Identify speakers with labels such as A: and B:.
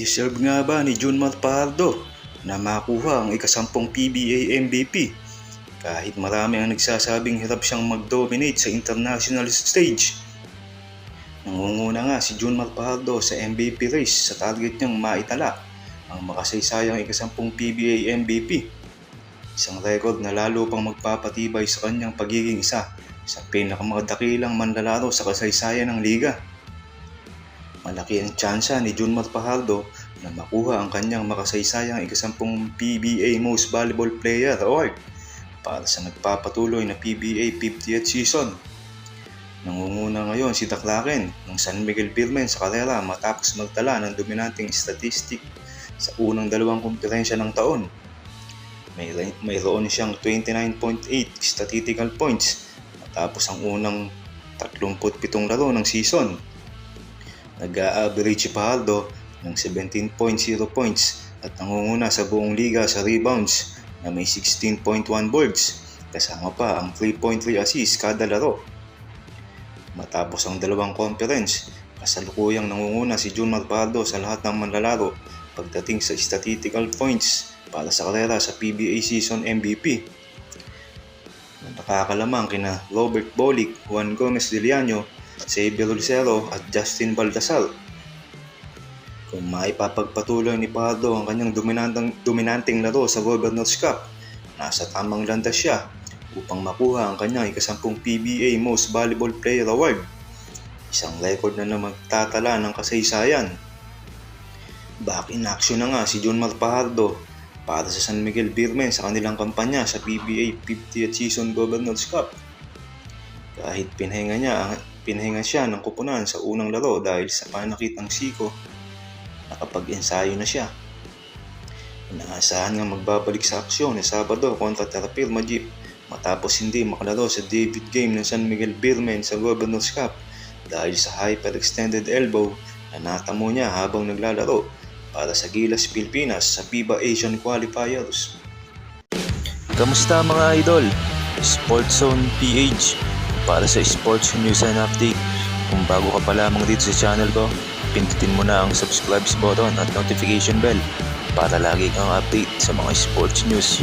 A: Deserve nga ba ni Junmar Fajardo na makuha ang ika-10 PBA MVP? Kahit marami ang nagsasabing hirap siyang mag-dominate sa international stage. Nangunguna nga si Junmar Fajardo sa MVP race sa target niyang maitala ang makasaysayang ika-10 PBA MVP. Isang record na lalo pang magpapatibay sa kanyang pagiging isa sa pinakamadakilang manlalaro sa kasaysayan ng liga. Malaki ang tsansa ni Junmar Fajardo na makuha ang kanyang makasaysayang ika-10 PBA Most Valuable Player Award para sa nagpapatuloy na PBA 50th season. Nangunguna ngayon si Daklaken ng San Miguel Beermen sa karera matapos magtala ng dominanteng statistic sa unang dalawang komperensya ng taon. Mayroon siyang 29.8 statistical points matapos ang unang 37 laro ng season. Nag-a-average si Fajardo ng 17.0 points at nangunguna sa buong liga sa rebounds na may 16.1 boards, kasama pa ang 3.3 assists kada laro. Matapos ang dalawang conference, kasalukuyang nangunguna si Junmar Fajardo sa lahat ng manlalaro pagdating sa statistical points para sa karera sa PBA season MVP. Nakakalamang kina Robert Bolick, Juan Gomez de Liano, Xavier Lucero at Justin Baltasar. Kung maipapagpatuloy ni Fajardo ang kanyang dominanteng laro sa Governor's Cup, nasa tamang landas siya upang makuha ang kanyang ika-10 PBA Most Valuable Player Award, isang record na magtatala ng kasaysayan. Back in action na nga si Junmar Fajardo para sa San Miguel Beermen sa kanilang kampanya sa PBA 50th Season Governor's Cup. Kahit pinhinga siya ng kupunan sa unang laro dahil sa panakit ng siko, nakapag-ensayo na siya. Inaasahan nga magbabalik sa aksyon ni Sabado kontra Terrapil Majip matapos hindi makalaro sa debut game ng San Miguel Beermen sa Governor's Cup dahil sa hyperextended elbow na natamo niya habang naglalaro para sa Gilas Pilipinas sa FIBA Asian Qualifiers.
B: Kamusta mga idol? Sports Zone PH para sa sports news and update. Kung bago ka pa lamang dito sa channel ko, pindutin mo na ang subscribe button at notification bell para lagi kang update sa mga sports news.